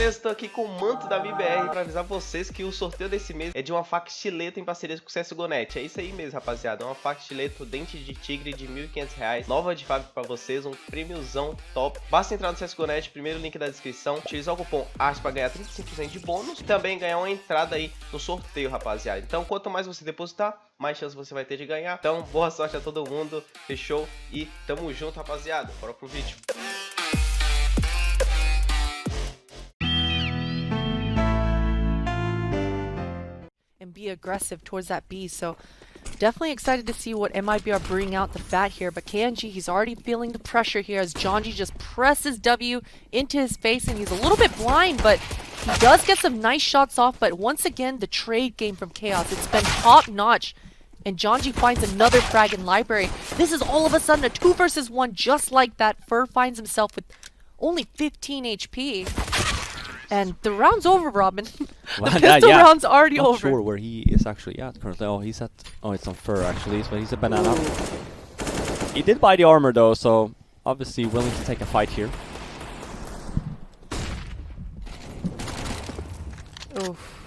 galera, estou aqui com o manto da MiBR para avisar vocês que o sorteio desse mês é de uma faca estileta em parceria com o CSGO.net. É isso aí mesmo, rapaziada. É uma faca estileta dente de tigre de R$ 1.500, nova de fábrica para vocês, um prêmiozão top. Basta entrar no CSGO.net, primeiro link da descrição, utilizar o cupom ARTS para ganhar 35% de bônus e também ganhar uma entrada aí no sorteio, rapaziada. Então, quanto mais você depositar, mais chance você vai ter de ganhar. Então, boa sorte a todo mundo, fechou? E tamo junto, rapaziada. Bora pro vídeo. And be aggressive towards that B. So definitely excited to see what MiBR bring out the bat here. But kNg, he's already feeling the pressure here as jNg just presses W into his face, and he's a little bit blind, but he does get some nice shots off. But once again, the trade game from Chaos, it's been top notch. And jNg finds another frag in library. This is all of a sudden a 2 versus 1 just like that. Fer finds himself with only 15 HP. And the round's over, Robin. The pistol round's already over. Not sure where he is actually at currently. Oh, he's at... Oh, it's on Fer actually, but he's a banana. Ooh. He did buy the armor though, so obviously willing to take a fight here. Oof.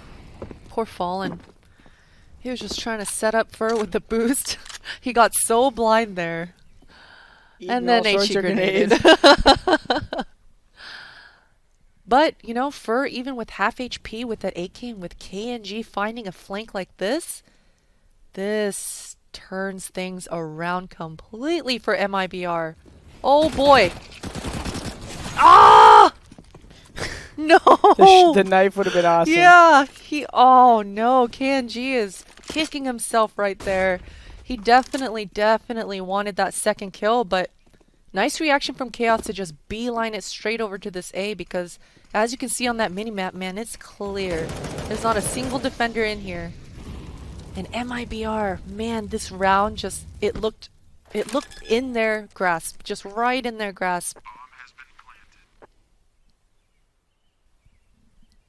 Poor FalleN. He was just trying to set up Fer with the boost. He got so blind there. And then HE grenade. But, you know, Fer, even with half HP, with that AK and with kNg finding a flank like this turns things around completely for MiBR. Oh boy! Ah! No! The knife would have been awesome. Yeah! Oh no, kNg is kicking himself right there. He definitely wanted that second kill, but nice reaction from Chaos to just beeline it straight over to this A, because as you can see on that minimap, man, it's clear. There's not a single defender in here. And MiBR, man, this round just, it looked in their grasp, just right in their grasp.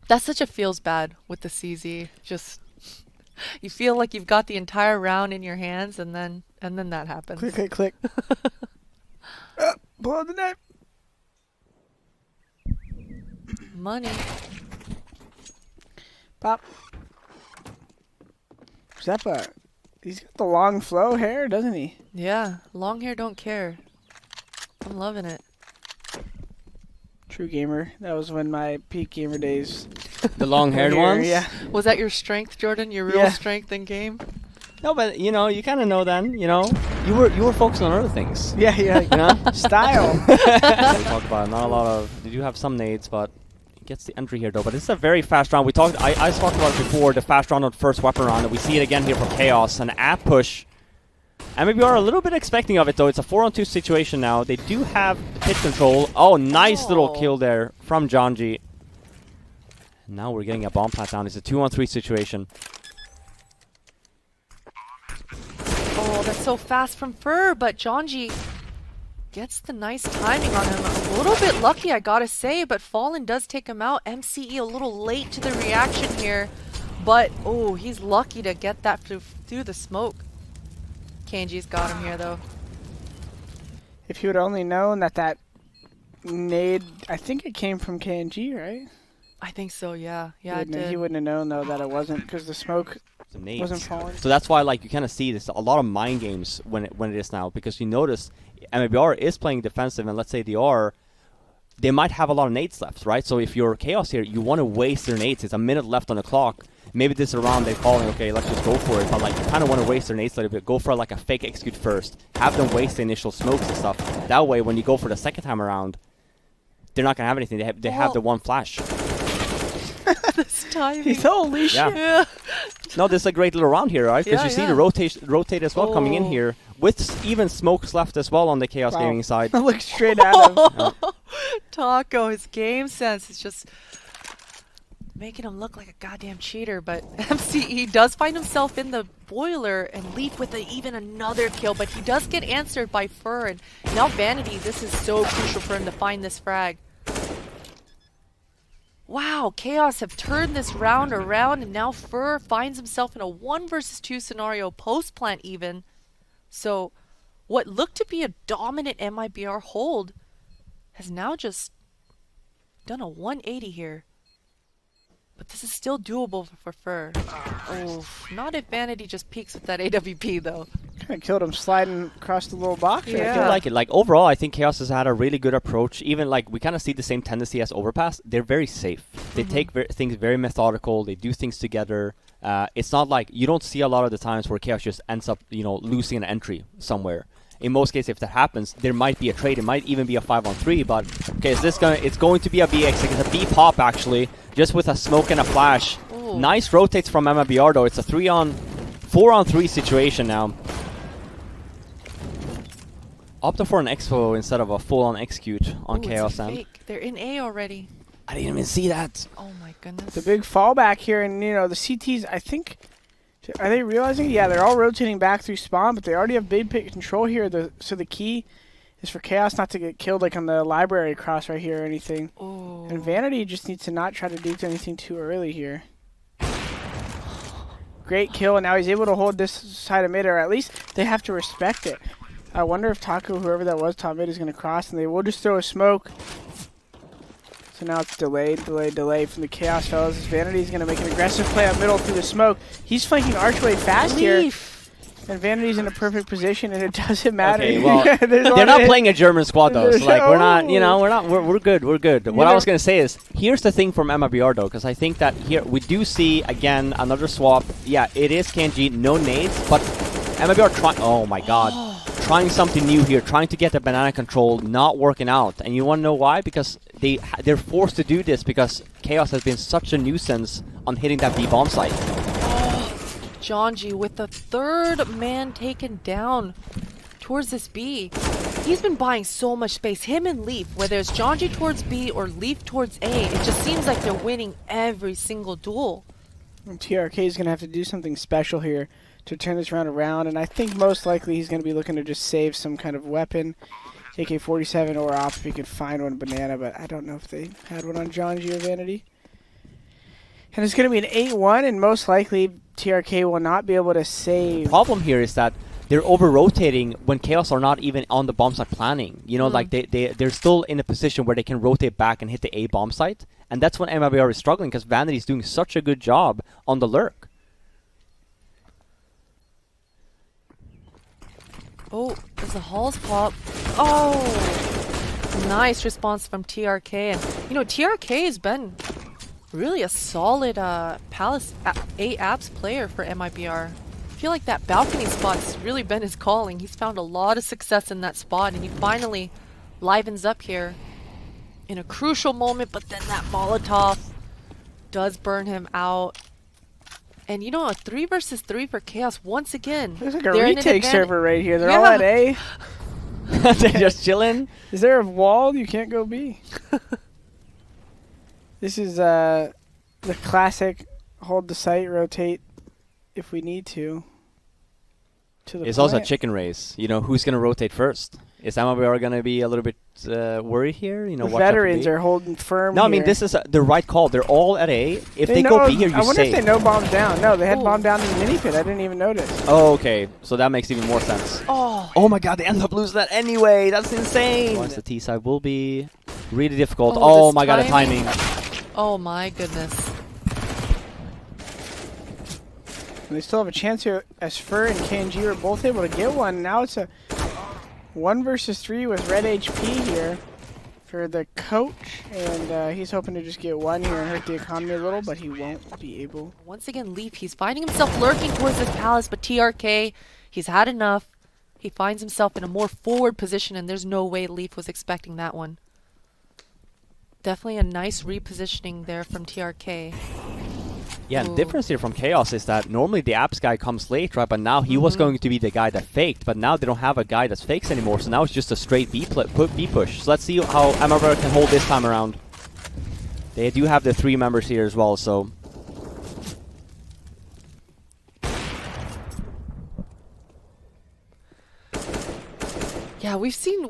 That's such a feels bad with the CZ. Just, you feel like you've got the entire round in your hands, and then that happens. Click, click, click. Pull out the knife. Money. Pop. Zeppa, he's got the long flow hair, doesn't he? Yeah, long hair don't care. I'm loving it. True gamer. That was when my peak gamer days. The long-haired ones? Yeah. Was that your strength, Jordan? Your real strength in game? No, but you know, you kind of know then. You know, you were focusing on other things. Yeah, yeah. You know? Style. We talked about it. Not a lot of. They do have some nades, but he gets the entry here though. But this is a very fast round. I talked about it before. The fast round on the first weapon round, and we see it again here from Chaos. An app push. And maybe we are a little bit expecting of it though. It's a 4-on-2 situation now. They do have pit control. Oh, nice little kill there from jNg. Now we're getting a bomb plant down. It's a 2-on-3 situation. Oh, that's so fast from Fer, but jNg gets the nice timing on him. A little bit lucky, I gotta say, but FalleN does take him out. MCE a little late to the reaction here, but oh, he's lucky to get that through the smoke. kNg's got him here though. If he would only known that nade, I think it came from kNg, right? I think so, yeah. Yeah, it did. He wouldn't have known though that it wasn't, because the smoke wasn't falling. So that's why, like, you kind of see this a lot of mind games when it is now, because you notice MiBR is playing defensive, and let's say they might have a lot of nades left, right? So if you're Chaos here, you want to waste their nades. It's a minute left on the clock. Maybe this round they're calling, okay, let's just go for it. But like, you kind of want to waste their nades a little bit. Go for like a fake execute first. Have them waste the initial smokes and stuff. That way, when you go for the second time around, they're not gonna have anything. They have the one flash. This timing. He's holy shit. Yeah. No, this is a great little round here, right? Because you see the rotate as well coming in here, with even smokes left as well on the Chaos Gaming side. Look straight at him. Taco, his game sense is just making him look like a goddamn cheater, but MCE does find himself in the boiler and leap with even another kill, but he does get answered by Fer, and now Vanity, this is so crucial for him to find this frag. Wow, Chaos have turned this round around, and now Fer finds himself in a 1 versus 2 scenario, post-plant even. So what looked to be a dominant MiBR hold has now just done a 180 here. But this is still doable for Fer. Oh, not if Vanity just peeks with that AWP though. Kind of killed him sliding across the little box. Yeah. I do like it. Like overall, I think Chaos has had a really good approach. Even like we kind of see the same tendency as Overpass. They're very safe. They take things very methodical. They do things together. It's not like you don't see a lot of the times where Chaos just ends up, losing an entry somewhere. In most cases, if that happens, there might be a trade. It might even be a 5-on-3. But okay, is this gonna? It's going to be a BX. Like it's a B pop actually, just with a smoke and a flash. Ooh. Nice rotates from MiBR though. It's a 4-on-3 situation now. Opted for an expo instead of a full-on execute on Ooh, Chaos it's a End. fake. They're in A already. I didn't even see that. Oh my goodness. The big fallback here, and the CTs, I think, are they realizing? Yeah, they're all rotating back through spawn, but they already have big pit control here. So the key is for Chaos not to get killed like on the library cross right here or anything. Oh. And Vanity just needs to not try to do anything too early here. Great kill, and now he's able to hold this side of mid, or at least they have to respect it. I wonder if Taco, whoever that was, top mid, is going to cross, and they will just throw a smoke. So now it's delay from the Chaos fellas. Vanity's going to make an aggressive play up middle through the smoke. He's flanking Archway fast here. And Vanity's in a perfect position, and it doesn't matter. Okay, well, they're not playing a German squad though. So like we're not, we're good. We're good. What I was gonna say is, here's the thing from MiBR though, because I think that here we do see again another swap. Yeah, it is kNg, no nades, but MiBR trying. Oh my God, trying something new here, trying to get the banana control, not working out. And you want to know why? Because they're forced to do this because Chaos has been such a nuisance on hitting that B bomb site. Jonji with the third man taken down towards this B. He's been buying so much space. Him and Leaf, whether it's Jonji towards B or Leaf towards A, it just seems like they're winning every single duel. And TrK is going to have to do something special here to turn this round around, and I think most likely he's going to be looking to just save some kind of weapon, AK-47 or op if he could find one banana, but I don't know if they had one on Jonji or Vanity. And it's going to be an 8-1, and most likely TrK will not be able to save. The problem here is that they're over-rotating when Chaos are not even on the bomb site planning. Like they're still in a position where they can rotate back and hit the A bomb site. And that's when MiBR is struggling because Vanity is doing such a good job on the lurk. Oh, there's a Halls pop. Oh! Nice response from TrK. And, TrK has been really a solid Palace A apps player for MiBR. I feel like that balcony spot's really been his calling. He's found a lot of success in that spot, and he finally livens up here in a crucial moment, but then that Molotov does burn him out. And a 3 versus 3 for Chaos once again. There's like a retake server right here. They're all at A. They're just chilling. Is there a wall? You can't go B. This is the classic hold the site, rotate if we need to. It's also a chicken race. Who's going to rotate first? Is MiBR going to be a little bit worried here? The veterans are holding firm. No, here. I mean, this is the right call. They're all at A. If they go B here, you I wonder save. if they know bombs down. No, they had bomb down in the mini pit. I didn't even notice. Oh, okay. So that makes even more sense. Oh my God, they end up losing that anyway. That's insane. Once the T side will be really difficult. Oh, Oh my God, the timing. Oh my goodness. And they still have a chance here as Fer and kNg are both able to get one. Now it's a 1 versus 3 with red HP here for the coach. And he's hoping to just get one here and hurt the economy a little, but he won't be able. Once again, Leaf, he's finding himself lurking towards this palace, but TrK, he's had enough. He finds himself in a more forward position, and there's no way Leaf was expecting that one. Definitely a nice repositioning there from TrK. Yeah, the difference here from Chaos is that normally the apps guy comes late, right? But now he was going to be the guy that faked, but now they don't have a guy that fakes anymore, so now it's just a straight B push. So let's see how MiBR can hold this time around. They do have the 3 members here as well, so... Yeah, we've seen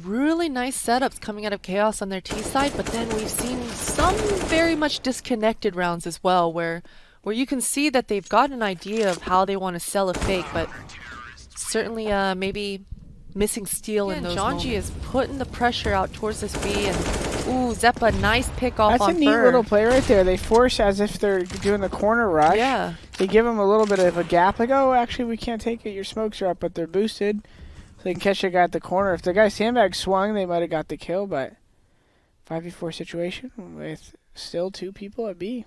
really nice setups coming out of Chaos on their T side, but then we've seen some very much disconnected rounds as well, where you can see that they've got an idea of how they want to sell a fake, but certainly maybe missing steel in those Jonji is putting the pressure out towards this B, and ooh, Zeppa, nice pick off That's on a neat little play right there. They force as if they're doing the corner rush. Yeah. They give them a little bit of a gap, like, oh, actually, we can't take it. Your smokes are up, but they're boosted. So they can catch the guy at the corner. If the guy sandbag swung, they might have got the kill, but 5v4 situation with still 2 people at B.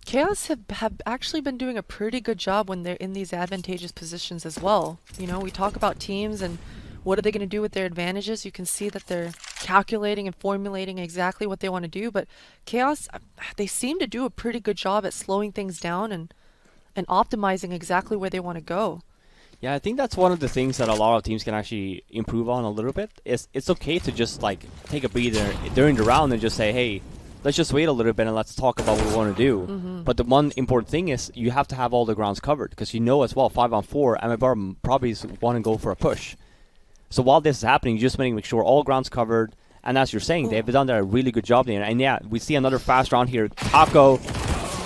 Chaos have actually been doing a pretty good job when they're in these advantageous positions as well. You know, we talk about teams and what are they going to do with their advantages. You can see that they're calculating and formulating exactly what they want to do, but Chaos, they seem to do a pretty good job at slowing things down and optimizing exactly where they want to go. Yeah, I think that's one of the things that a lot of teams can actually improve on a little bit. It's okay to just like take a breather during the round and just say, hey, let's just wait a little bit and let's talk about what we want to do. But the one important thing is you have to have all the grounds covered, because you know as well, 5-on-4, MiBR probably want to go for a push. So while this is happening, you just want to make sure all grounds covered. And as you're saying, they've done a really good job there. And yeah, we see another fast round here. Taco.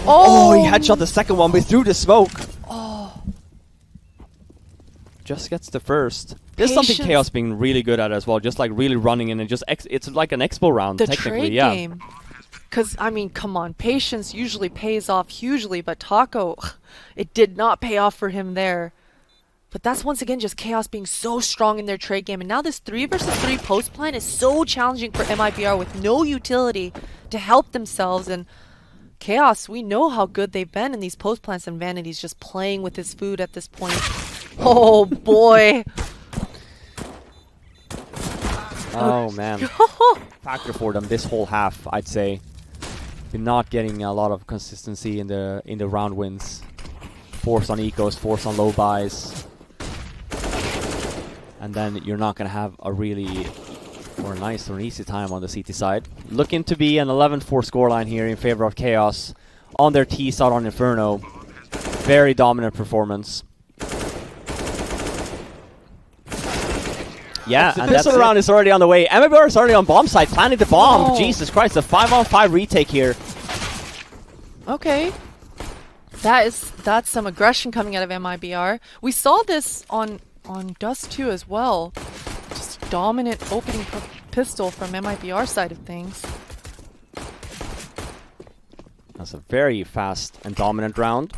Oh, he headshot the second one, but through the smoke. Oh. Just gets the first. This is something Chaos being really good at as well. Just like really running in and just it's like an expo round, technically. The trade game. Because, I mean, come on. Patience usually pays off hugely, but Taco, it did not pay off for him there. But that's once again just Chaos being so strong in their trade game. And now this 3 versus 3 post plan is so challenging for MiBR with no utility to help themselves. And Chaos, we know how good they've been in these post plants, and Vanity's just playing with his food at this point. Oh, boy. Oh, man. Factor for them this whole half, I'd say. You're not getting a lot of consistency in the round wins. Force on ecos, force on low buys. And then you're not going to have a really or a nice or an easy time on the CT side. Looking to be an 11-4 scoreline here in favor of Chaos on their T side on Inferno. Very dominant performance. Yeah, and this round is already on the way. MiBR is already on bomb site, planting the bomb. Oh. Jesus Christ, a 5-on-5 retake here. Okay. That's some aggression coming out of MiBR. We saw this on Dust 2 as well. Just dominant opening pistol from MiBR side of things. That's a very fast and dominant round.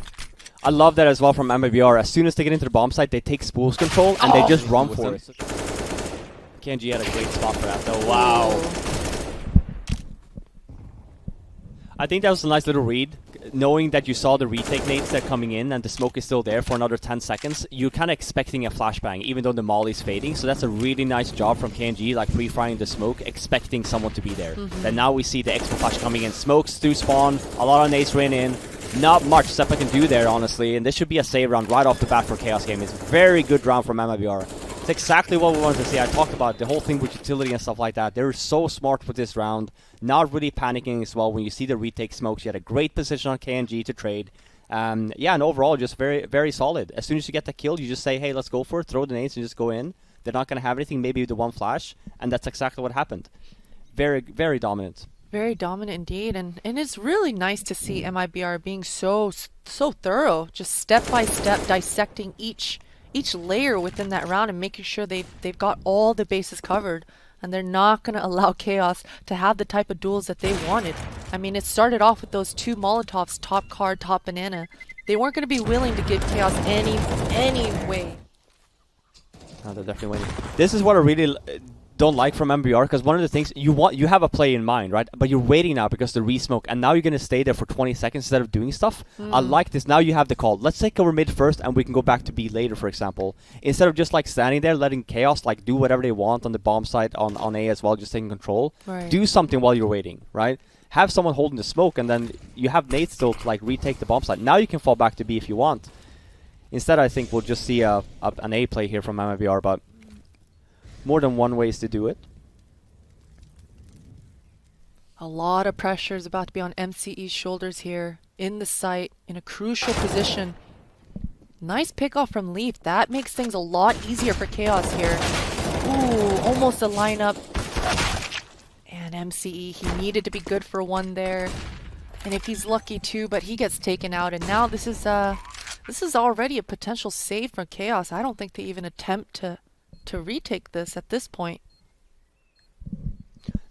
I love that as well from MiBR. As soon as they get into the bomb site, they take spools control and they just run for it. kNg had a great spot for that though. Wow. I think that was a nice little read. Knowing that you saw the retake nades that coming in and the smoke is still there for another 10 seconds, you're kind of expecting a flashbang even though the molly's fading. So that's a really nice job from kNg, like pre-firing the smoke, expecting someone to be there. And now we see the expo flash coming in. Smokes do spawn, a lot of nades ran in. Not much Zeppa can do there, honestly, and this should be a save round right off the bat for Chaos Game. It's a very good round from MiBR. It's exactly what we wanted to see. I talked about the whole thing with utility and stuff like that. They're so smart with this round, not really panicking as well. When you see the retake smokes, you had a great position on kNg to trade. Yeah, and overall, just very, very solid. As soon as you get the kill, you just say, hey, let's go for it, throw the nades and just go in. They're not going to have anything, maybe the one flash, and that's exactly what happened. Very, very dominant. Very dominant indeed, and it's really nice to see MiBR being so thorough, just step by step dissecting each layer within that round and making sure they've got all the bases covered, and they're not going to allow Chaos to have the type of duels that they wanted. I mean, it started off with those 2 Molotovs, top card, top banana. They weren't going to be willing to give Chaos any way. Oh, they're definitely winning. This is what I really don't like from MiBR, because one of the things you have a play in mind, right? But you're waiting now because the resmoke, and now you're gonna stay there for 20 seconds instead of doing stuff. I like this. Now you have the call. Let's take over mid first, and we can go back to B later, for example. Instead of just like standing there, letting Chaos like do whatever they want on the bomb site on A as well, just taking control. Right. Do something while you're waiting, right? Have someone holding the smoke, and then you have nades still to like retake the bomb site. Now you can fall back to B if you want. Instead, I think we'll just see an A play here from MiBR, but more than one ways to do it. A lot of pressure is about to be on MCE's shoulders here, in the site, in a crucial position. Nice pickoff from Leaf. That makes things a lot easier for Chaos here. Ooh, almost a lineup. And MCE, he needed to be good for one there. And if he's lucky too, but he gets taken out. And now this is This is already a potential save for Chaos. I don't think they even attempt to retake this at this point.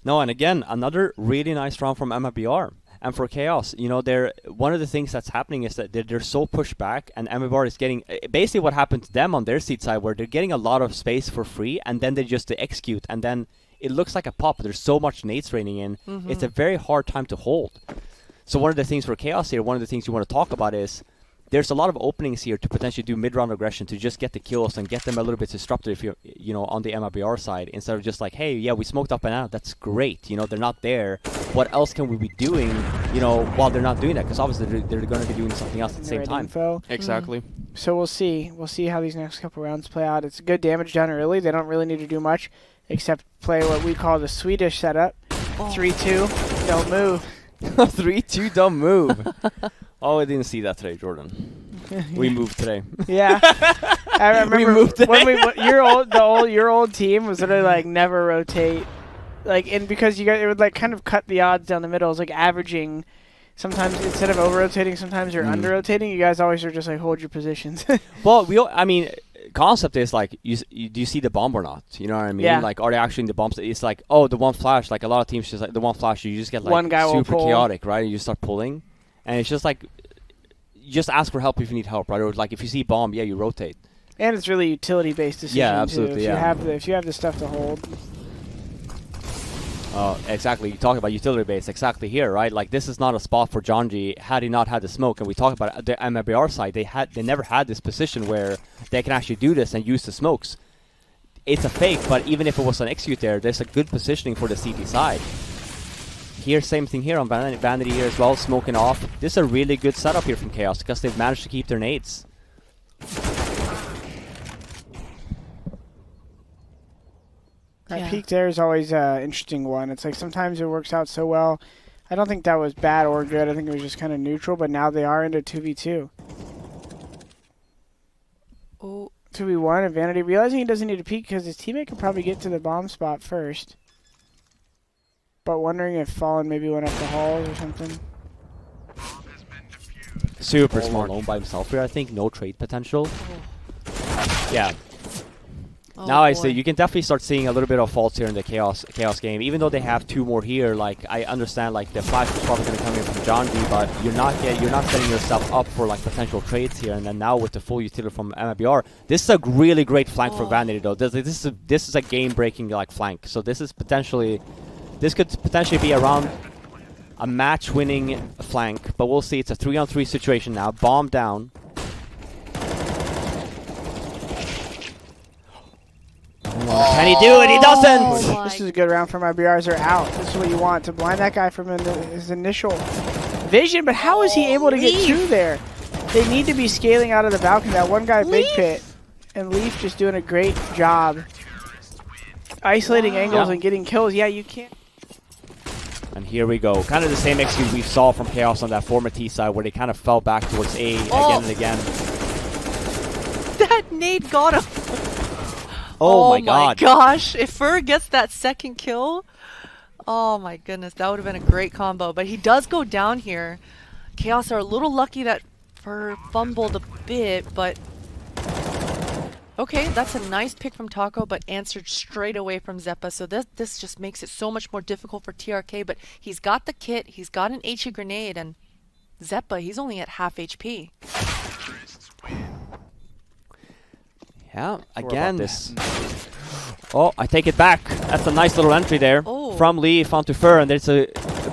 No, and again, another really nice round from MiBR. And for Chaos, you know, one of the things that's happening is that they're so pushed back, and MiBR is getting basically what happened to them on their seat side, where they're getting a lot of space for free, and then they just execute, and then it looks like a pop. There's so much nades raining in. It's a very hard time to hold. So one of the things for Chaos here, one of the things you want to talk about is there's a lot of openings here to potentially do mid-round aggression to just get the kills and get them a little bit disrupted if you know, on the MiBR side, instead of just like, hey, yeah, we smoked up and out, that's great, you know, they're not there. What else can we be doing, you know, while they're not doing that? Because obviously they're going to be doing something else at the same time. Info. Exactly. So we'll see. We'll see how these next couple rounds play out. It's good damage done early. They don't really need to do much except play what we call the Swedish setup. 3-2, don't move. 3-2, don't move. Oh, I didn't see that today, Jordan. We moved today. Yeah, I remember We moved when your old team was literally like never rotate, like, and because you guys, it would like kind of cut the odds down the middle. It's like averaging. Sometimes instead of over rotating, sometimes you're under rotating. You guys always are just like hold your positions. Well, I mean, concept is like, do you see the bomb or not? You know what I mean? Yeah. Like, are they actually in the bombs? It's like, oh, the one flash. Like a lot of teams just like the one flash. You just get like One guy will super pull. chaotic, right? You start pulling, and it's just like, you just ask for help if you need help, right? Or like if you see bomb, yeah, you rotate. And it's really utility based decision. Yeah, absolutely. Too. If you have the stuff to hold. Exactly. You talk about utility base exactly here, right? Like this is not a spot for kNg had he not had the smoke. And we talk about the MiBR side. They never had this position where they can actually do this and use the smokes. It's a fake, but even if it was an execute there, there's a good positioning for the CT side. Here, same thing here on Vanity here as well, smoking off. This is a really good setup here from Chaos because they've managed to keep their nades. That peak there is always an interesting one. It's like sometimes it works out so well. I don't think that was bad or good. I think it was just kind of neutral, but now they are into 2v2. Oh. 2v1 and Vanity realizing he doesn't need to peek because his teammate could probably get to the bomb spot first. But wondering if FalleN maybe went up the halls or something. Super smart. Alone by himself here, I think. No trade potential. Yeah. Oh, now I boy. say you can definitely start seeing a little bit of faults here in the chaos game. Even though they have two more here, like I understand, like the flash is probably going to come in from kNg, but you're not setting yourself up for like potential trades here. And then now with the full utility from MiBR, this is a really great flank for Vanity though. This is a game breaking like flank. So this could potentially be around a match-winning flank, but we'll see. It's a 3-on-3 situation now. Bomb down. Can he do it? He doesn't! Oh This is a good round for MiBRs. They're out. This is what you want, to blind that guy from his initial vision, but how is he able to get two there? They need to be scaling out of the balcony. That one guy, Big Pit, and Leaf just doing a great job. Isolating angles and getting kills. Yeah, you can't. And here we go. Kind of the same execute we saw from Chaos on that former T side where they kind of fell back towards A again and again. That nade got him. Oh my god. Gosh. If Fer gets that second kill, oh my goodness, that would have been a great combo. But he does go down here. Chaos are a little lucky that Fer fumbled a bit, but okay, that's a nice pick from Taco, but answered straight away from Zeppa. So this just makes it so much more difficult for TrK, but he's got the kit, he's got an HE grenade, and Zeppa, he's only at half HP. Yeah, again. Oh, I take it back. That's a nice little entry there. From Leaf onto Fer, and there's a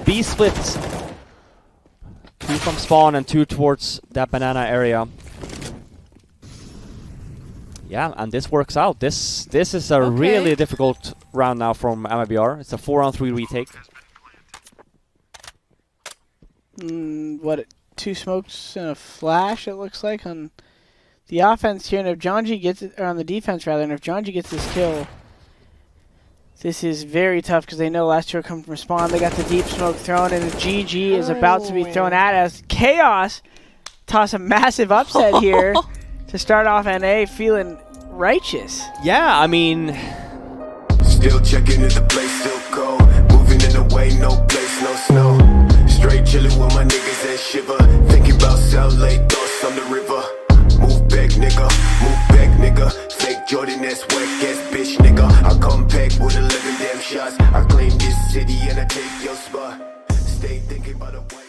B split. 2 from spawn and 2 towards that banana area. Yeah, and this works out. This is a really difficult round now from MiBR. It's a 4-on-3 retake. What, 2 smokes and a flash, it looks like, on the offense here. And if kNg gets it, or on the defense rather, and if kNg gets this kill, this is very tough because they know last 2 are coming from spawn. They got the deep smoke thrown, and GG is about to be thrown at as Chaos toss a massive upset here to start off NA feeling righteous. Yeah, I mean, still checking if the place still cold. Moving in the way, no place, no snow. Straight chilling with my niggas and shiver. Thinking about South Lake, thoughts on the river. nigga. Move back, nigga. Fake Jordan, that's whack ass bitch, nigga. I come back with 11 damn shots. I claim this city and I take your spot. Stay thinking about a white.